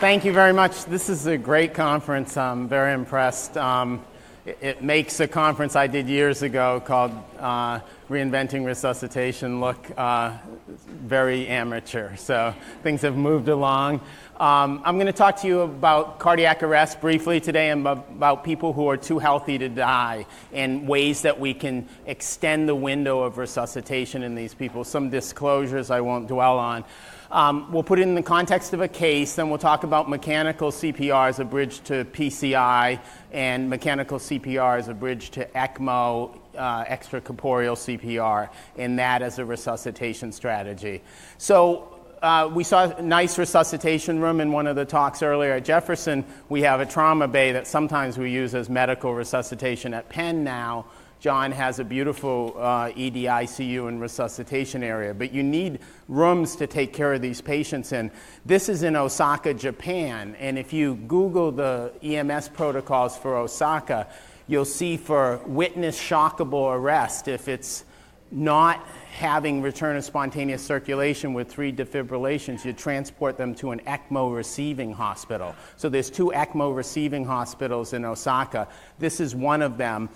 Thank you very much. This is a great conference. I'm very impressed. It makes a conference I did years ago called Reinventing Resuscitation look very amateur. So things have moved along. I'm going to talk to you about cardiac arrest briefly today and about people who are too healthy to die and ways that we can extend the window of resuscitation in these people. Some disclosures I won't dwell on. We'll put it in the context of a case, then we'll talk about mechanical CPR as a bridge to PCI and mechanical CPR as a bridge to ECMO, extracorporeal CPR, and that as a resuscitation strategy. So we saw a nice resuscitation room in one of the talks earlier at Jefferson. We have a trauma bay that sometimes we use as medical resuscitation. At Penn now, John has a beautiful ED ICU and resuscitation area, but you need rooms to take care of these patients in. This is in Osaka, Japan, and if you Google the EMS protocols for Osaka, you'll see for witness shockable arrest, if it's not having return of spontaneous circulation with 3 defibrillations, you transport them to an ECMO receiving hospital. So there's 2 ECMO receiving hospitals in Osaka. This is one of them.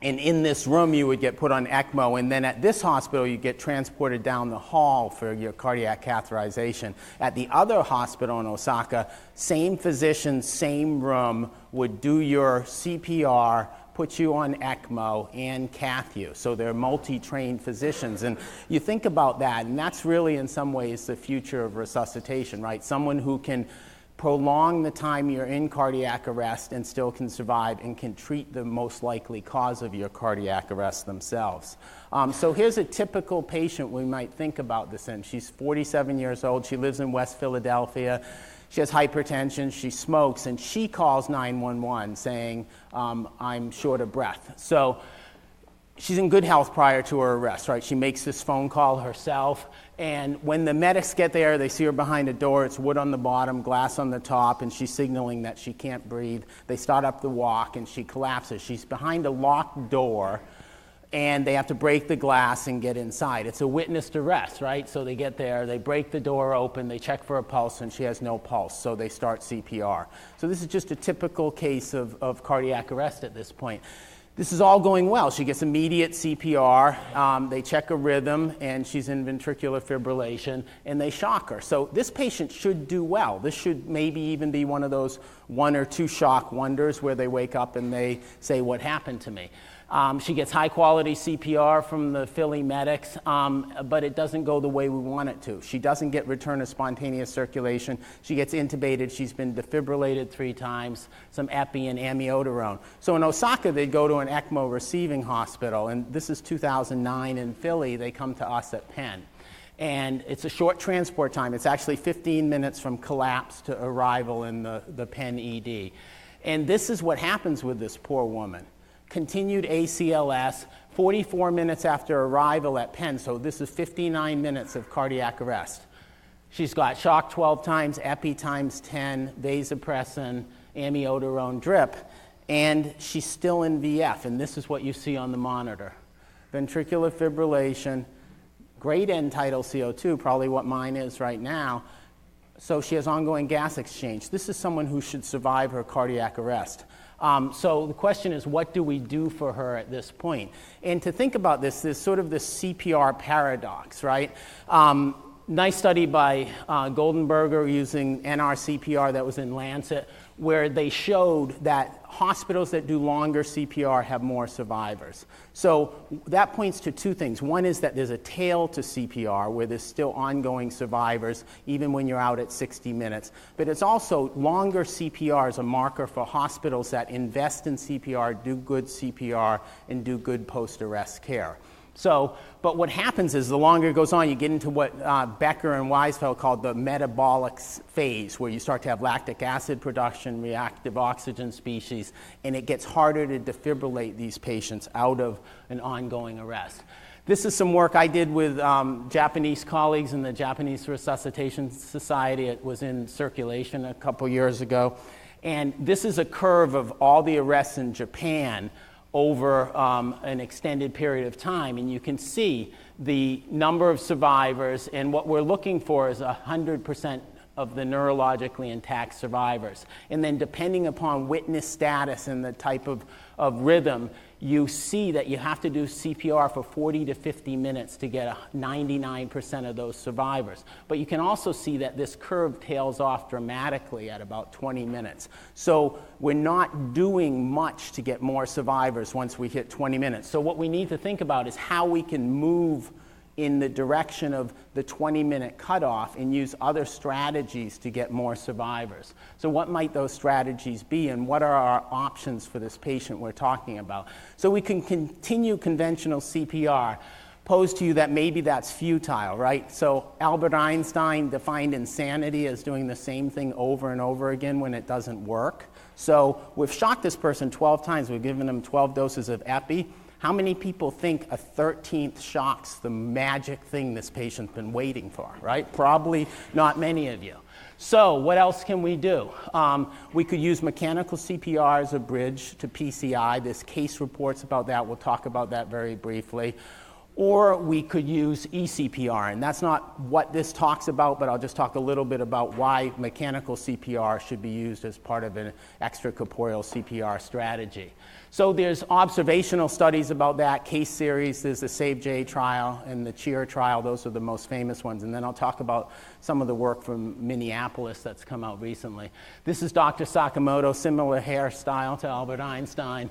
And in this room, you would get put on ECMO, and then at this hospital, you get transported down the hall for your cardiac catheterization. At the other hospital in Osaka, same physician, same room, would do your CPR, put you on ECMO, and cath you. So they're multi-trained physicians. And you think about that, and that's really, in some ways, the future of resuscitation, right? Someone who can prolong the time you're in cardiac arrest and still can survive and can treat the most likely cause of your cardiac arrest themselves. So here's a typical patient we might think about this in. She's 47 years old. She lives in West Philadelphia. She has hypertension. She smokes, and she calls 911 saying, I'm short of breath. So she's in good health prior to her arrest, right? She makes this phone call herself, and when the medics get there, they see her behind a door. It's wood on the bottom, glass on the top, and she's signaling that she can't breathe. They start up the walk, and she collapses. She's behind a locked door, and they have to break the glass and get inside. It's a witnessed arrest, right? So they get there, they break the door open, they check for a pulse, and she has no pulse, so they start CPR. So this is just a typical case of cardiac arrest at this point. This is all going well. She gets immediate CPR. They check a rhythm, and she's in ventricular fibrillation, and they shock her. So this patient should do well. This should maybe even be one of those 1 or 2 shock wonders where they wake up and they say, what happened to me? She gets high-quality CPR from the Philly medics, but it doesn't go the way we want it to. She doesn't get return of spontaneous circulation. She gets intubated. She's been defibrillated 3 times, some epi and amiodarone. So in Osaka, they go to an ECMO receiving hospital, and this is 2009 in Philly. They come to us at Penn. And it's a short transport time. It's actually 15 minutes from collapse to arrival in the Penn ED. And this is what happens with this poor woman. Continued ACLS, 44 minutes after arrival at Penn, so this is 59 minutes of cardiac arrest. She's got shock 12 times, epi times 10, vasopressin, amiodarone drip, and she's still in VF, and this is what you see on the monitor. Ventricular fibrillation, great end tidal CO2, probably what mine is right now, so she has ongoing gas exchange. This is someone who should survive her cardiac arrest. So the question is, what do we do for her at this point? And to think about this, there's sort of this CPR paradox, right? Nice study by Goldenberger using NR-CPR that was in Lancet, where they showed that hospitals that do longer CPR have more survivors. So that points to 2 things. One is that there's a tail to CPR where there's still ongoing survivors even when you're out at 60 minutes. But it's also longer CPR is a marker for hospitals that invest in CPR, do good CPR, and do good post-arrest care. So, but what happens is the longer it goes on, you get into what Becker and Weisfeld called the metabolic phase, where you start to have lactic acid production, reactive oxygen species, and it gets harder to defibrillate these patients out of an ongoing arrest. This is some work I did with Japanese colleagues in the Japanese Resuscitation Society. It was in circulation a couple years ago. And this is a curve of all the arrests in Japan over an extended period of time, and you can see the number of survivors, and what we're looking for is 100% of the neurologically intact survivors. And then depending upon witness status and the type of rhythm, you see that you have to do CPR for 40 to 50 minutes to get 99% of those survivors. But you can also see that this curve tails off dramatically at about 20 minutes. So we're not doing much to get more survivors once we hit 20 minutes. So what we need to think about is how we can move in the direction of the 20-minute cutoff and use other strategies to get more survivors. So what might those strategies be, and what are our options for this patient we're talking about? So we can continue conventional CPR, pose to you that maybe that's futile, right? So Albert Einstein defined insanity as doing the same thing over and over again when it doesn't work. So we've shocked this person 12 times. We've given them 12 doses of epi. How many people think a 13th shock's the magic thing this patient's been waiting for, right? Probably not many of you. So what else can we do? We could use mechanical CPR as a bridge to PCI. There's case reports about that. We'll talk about that very briefly. Or we could use eCPR, and that's not what this talks about, but I'll just talk a little bit about why mechanical CPR should be used as part of an extracorporeal CPR strategy. So there's observational studies about that, case series. There's the SAVE-J trial and the CHEER trial. Those are the most famous ones. And then I'll talk about some of the work from Minneapolis that's come out recently. This is Dr. Sakamoto, similar hairstyle to Albert Einstein.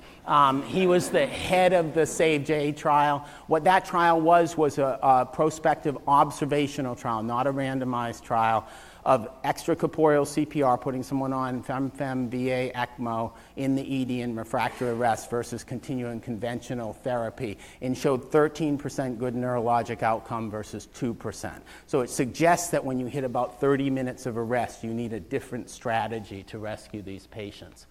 He was the head of the SAVE-J trial. What that trial was a prospective observational trial, not a randomized trial, of extracorporeal CPR, putting someone on FEM, VA, ECMO in the ED in refractory arrest versus continuing conventional therapy, and showed 13% good neurologic outcome versus 2%. So it suggests that when you hit about 30 minutes of arrest, you need a different strategy to rescue these patients.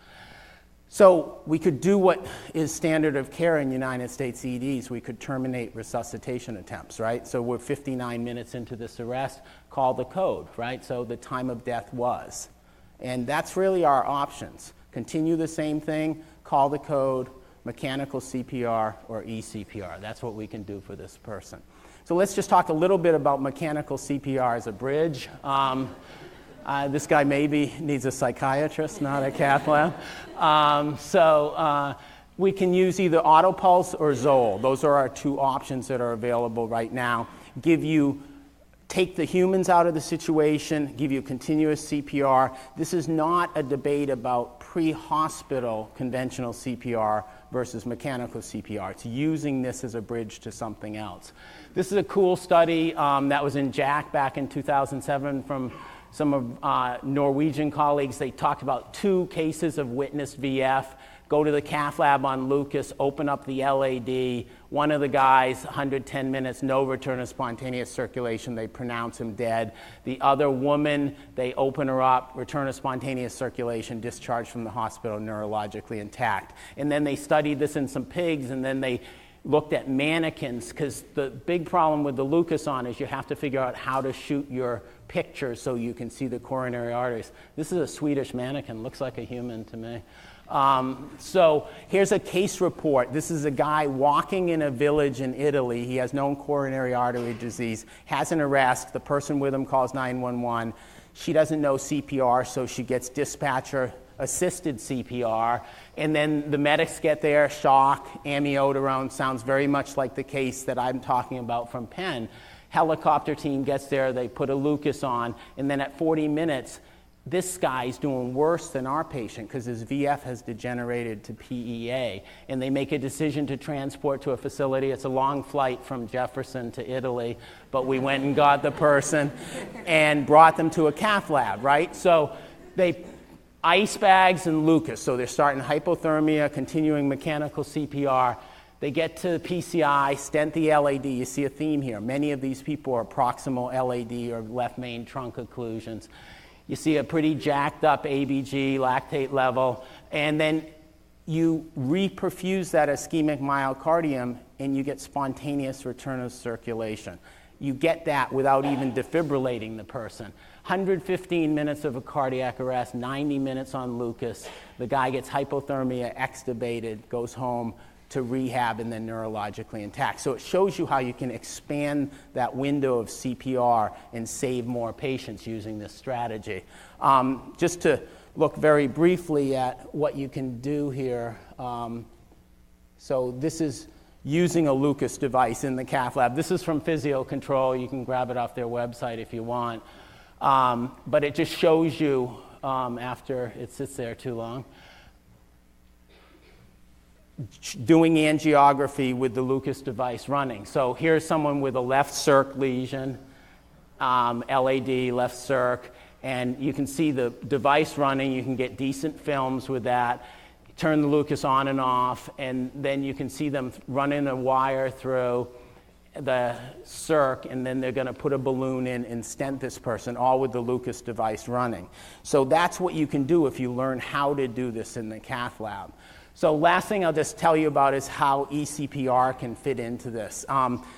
So we could do what is standard of care in United States EDs. We could terminate resuscitation attempts, right? So we're 59 minutes into this arrest, call the code, right? So the time of death was. And that's really our options. Continue the same thing, call the code, mechanical CPR, or eCPR. That's what we can do for this person. So let's just talk a little bit about mechanical CPR as a bridge. This guy maybe needs a psychiatrist, not a cath lab. We can use either Autopulse or Zoll. Those are our two options that are available right now. Take the humans out of the situation, give you continuous CPR. This is not a debate about pre-hospital conventional CPR versus mechanical CPR. It's using this as a bridge to something else. This is a cool study that was in JACC back in 2007 from some of Norwegian colleagues. They talked about 2 cases of witnessed VF. Go to the cath lab on Lucas, open up the LAD. One of the guys, 110 minutes, no return of spontaneous circulation. They pronounce him dead. The other woman, they open her up, return of spontaneous circulation, discharged from the hospital, neurologically intact. And then they studied this in some pigs, and then they looked at mannequins, because the big problem with the Lucas on is you have to figure out how to shoot your picture so you can see the coronary arteries. This is a Swedish mannequin, looks like a human to me. So here's a case report. This is a guy walking in a village in Italy. He has known coronary artery disease, has an arrest. The person with him calls 911. She doesn't know CPR, so she gets dispatcher-assisted CPR. And then the medics get there, shock, amiodarone, sounds very much like the case that I'm talking about from Penn. Helicopter team gets there, they put a Lucas on, and then at 40 minutes, this guy's doing worse than our patient because his VF has degenerated to PEA, and they make a decision to transport to a facility. It's a long flight from Jefferson to Italy, but we went and got the person and brought them to a cath lab, right? So they ice bags and Lucas, so they're starting hypothermia, continuing mechanical CPR. They get to PCI, stent the LAD. You see a theme here. Many of these people are proximal LAD or left main trunk occlusions. You see a pretty jacked up ABG, lactate level, and then you reperfuse that ischemic myocardium and you get spontaneous return of circulation. You get that without even defibrillating the person. 115 minutes of a cardiac arrest, 90 minutes on Lucas. The guy gets hypothermia, extubated, goes home to rehab and then neurologically intact. So it shows you how you can expand that window of CPR and save more patients using this strategy. Just to look very briefly at what you can do here. So this is using a Lucas device in the cath lab. This is from Physio Control. You can grab it off their website if you want. But it just shows you, after it sits there too long, doing angiography with the Lucas device running. So here's someone with a left circ lesion, LAD, left circ, and you can see the device running. You can get decent films with that. Turn the Lucas on and off, and then you can see them running a wire through the circ, and then they're going to put a balloon in and stent this person, all with the Lucas device running. So that's what you can do if you learn how to do this in the cath lab. So last thing I'll just tell you about is how eCPR can fit into this.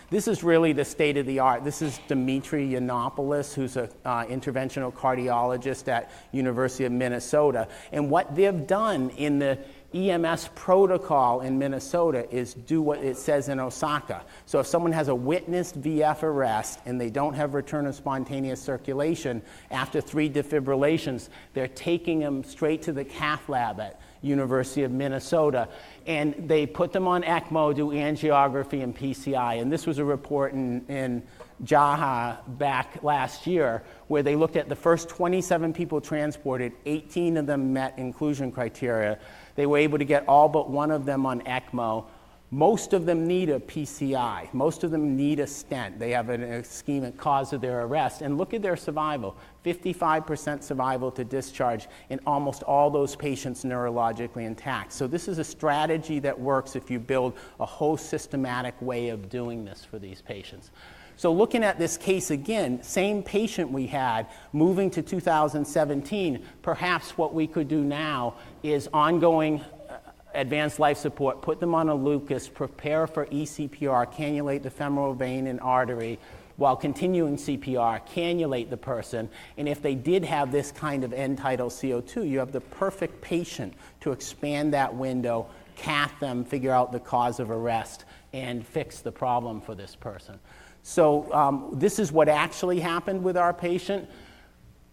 This is really the state of the art. This is Dimitri Yiannopoulos, who's an interventional cardiologist at University of Minnesota. And what they've done in the EMS protocol in Minnesota is do what it says in Osaka. So if someone has a witnessed VF arrest and they don't have return of spontaneous circulation after 3 defibrillations, they're taking them straight to the cath lab at University of Minnesota, and they put them on ECMO, do angiography and PCI. And this was a report in JAHA back last year where they looked at the first 27 people transported, 18 of them met inclusion criteria. They were able to get all but one of them on ECMO. Most of them need a PCI. Most of them need a stent. They have an ischemic cause of their arrest. And look at their survival, 55% survival to discharge, and almost all those patients neurologically intact. So this is a strategy that works if you build a whole systematic way of doing this for these patients. So looking at this case again, same patient we had, moving to 2017, perhaps what we could do now is ongoing advanced life support, put them on a Lucas, prepare for eCPR, cannulate the femoral vein and artery, while continuing CPR, cannulate the person, and if they did have this kind of end-tidal CO2, you have the perfect patient to expand that window, cath them, figure out the cause of arrest, and fix the problem for this person. So this is what actually happened with our patient.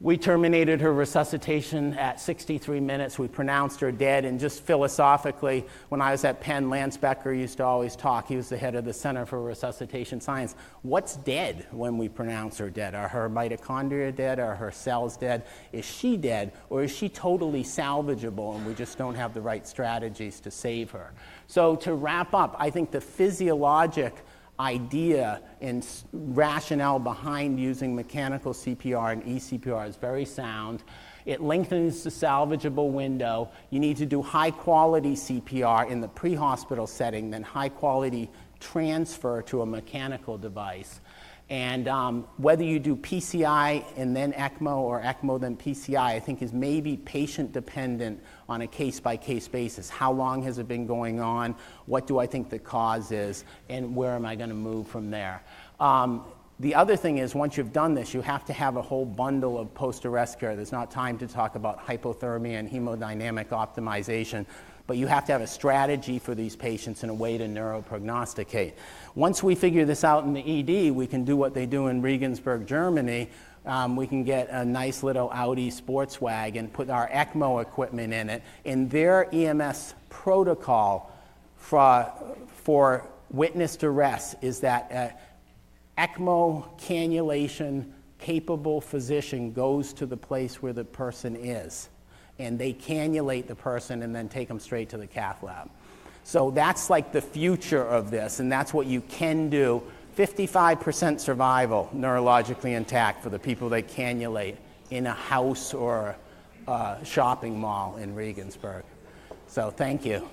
We terminated her resuscitation at 63 minutes. We pronounced her dead, and just philosophically, when I was at Penn, Lance Becker used to always talk. He was the head of the Center for Resuscitation Science. What's dead when we pronounce her dead? Are her mitochondria dead? Are her cells dead? Is she dead, or is she totally salvageable and we just don't have the right strategies to save her? So to wrap up, I think the physiologic idea and rationale behind using mechanical CPR and eCPR is very sound. It lengthens the salvageable window. You need to do high quality CPR in the pre-hospital setting, then high quality transfer to a mechanical device. And whether you do PCI and then ECMO or ECMO then PCI, I think is maybe patient dependent on a case-by-case basis. How long has it been going on? What do I think the cause is? And where am I going to move from there? The other thing is, once you've done this, you have to have a whole bundle of post-arrest care. There's not time to talk about hypothermia and hemodynamic optimization, but you have to have a strategy for these patients and a way to neuroprognosticate. Once we figure this out in the ED, we can do what they do in Regensburg, Germany. We can get a nice little Audi sports wagon, put our ECMO equipment in it, and their EMS protocol for witnessed arrest is that ECMO cannulation capable physician goes to the place where the person is, and they cannulate the person and then take them straight to the cath lab. So that's like the future of this, and that's what you can do. 55% survival, neurologically intact, for the people they cannulate in a house or a shopping mall in Regensburg. So thank you.